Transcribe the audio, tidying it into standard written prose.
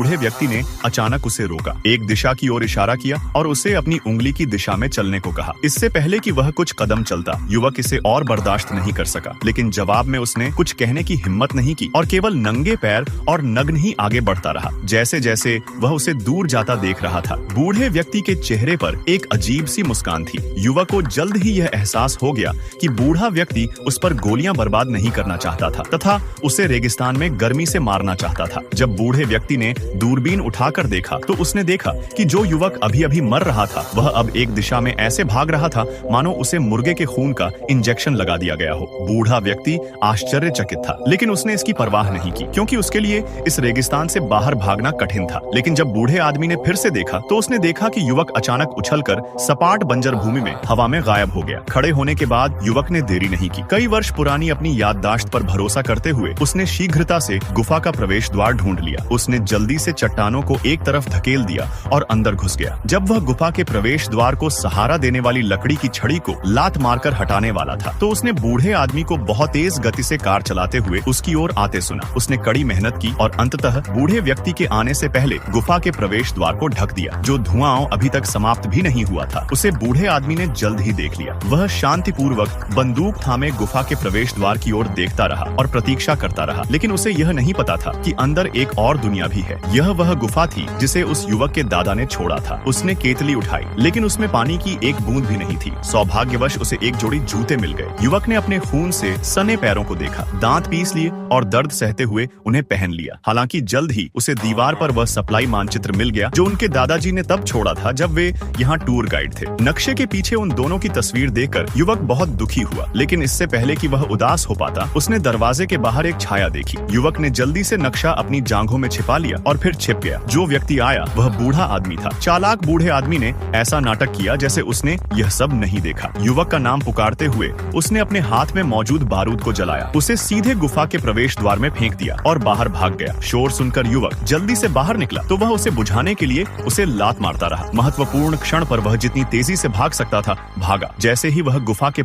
बूढ़े व्यक्ति ने अचानक उसे रोका, एक दिशा की ओर इशारा किया और उसे अपनी उंगली की दिशा में चलने को कहा। इससे पहले कि वह कुछ कदम चलता, युवक इसे और बर्दाश्त नहीं कर सका, लेकिन जवाब में उसने कुछ कहने की हिम्मत नहीं की और केवल नंगे पैर और नग्न ही आगे बढ़ता रहा। जैसे जैसे वह उसे दूर जाता देख रहा था, बूढ़े व्यक्ति के चेहरे पर एक अजीब सी मुस्कान थी। युवक को जल्द ही यह एहसास हो गया कि बूढ़ा व्यक्ति उस पर गोलियां बर्बाद नहीं करना चाहता था तथा उसे रेगिस्तान में गर्मी से मारना चाहता था। जब बूढ़े व्यक्ति ने दूरबीन उठाकर देखा तो उसने देखा कि जो युवक अभी अभी मर रहा था वह अब एक दिशा में ऐसे भाग रहा था मानो उसे मुर्गे के खून का इंजेक्शन लगा दिया गया हो। बूढ़ा व्यक्ति आश्चर्यचकित था, लेकिन उसने इसकी परवाह नहीं की क्योंकि उसके लिए इस रेगिस्तान से बाहर भागना कठिन था। लेकिन जब बूढ़े आदमी ने फिर से देखा तो उसने देखा कि युवक अचानक उछलकर सपाट बंजर भूमि में हवा में गायब हो गया। खड़े होने के बाद युवक ने देरी नहीं की। कई वर्ष पुरानी अपनी याददाश्त पर भरोसा करते हुए उसने शीघ्रता से गुफा का प्रवेश द्वार ढूंढ लिया। उसने जल्दी से चट्टानों को एक तरफ धकेल दिया और अंदर घुस गया। जब वह गुफा के प्रवेश द्वार को सहारा देने वाली लकड़ी की छड़ी को लात मारकर हटाने वाला था तो उसने बूढ़े आदमी को बहुत तेज गति से कार चलाते हुए उसकी ओर आते सुना। उसने कड़ी मेहनत की और अंततः बूढ़े व्यक्ति के आने से पहले गुफा के प्रवेश द्वार को ढक दिया। जो धुआं अभी तक समाप्त भी नहीं हुआ था उसे बूढ़े आदमी ने जल्द ही देख लिया। वह शांतिपूर्वक बंदूक थामे गुफा के प्रवेश द्वार की ओर देखता रहा और प्रतीक्षा करता रहा, लेकिन उसे यह नहीं पता था कि अंदर एक और दुनिया भी है। यह वह गुफा थी जिसे उस युवक के दादा ने छोड़ा था। उसने केतली उठाई, लेकिन उसमें पानी की एक बूंद भी नहीं थी। सौभाग्यवश उसे एक जोड़ी जूते मिल गए। युवक ने अपने खून से सने पैरों को देखा, दांत पीस लिए और दर्द सहते हुए उन्हें पहन लिया। हालांकि जल्द ही उसे दीवार पर वह सप्लाई मानचित्र मिल गया जो उनके दादाजी ने तब छोड़ा था जब वे यहाँ टूर गाइड थे। नक्शे के पीछे उन दोनों की तस्वीर देखकर युवक बहुत दुखी हुआ, लेकिन इससे पहले कि वह उदास हो पाता उसने दरवाजे के बाहर एक छाया देखी। युवक ने जल्दी से नक्शा अपनी जांघों में छिपा लिया और फिर छिप गया। जो व्यक्ति आया वह बूढ़ा आदमी था। चालाक बूढ़े आदमी ने ऐसा नाटक किया जैसे उसने यह सब नहीं देखा। युवक का नाम पुकारते हुए उसने अपने हाथ में मौजूद बारूद को जलाया, उसे सीधे गुफा के प्रवेश द्वार में फेंक दिया और बाहर भाग गया। शोर सुनकर युवक जल्दी से बाहर निकला तो वह उसे बुझाने के लिए उसे लात मारता रहा। महत्वपूर्ण क्षण पर वह जितनी तेजी से भाग सकता था भागा। जैसे ही वह गुफा के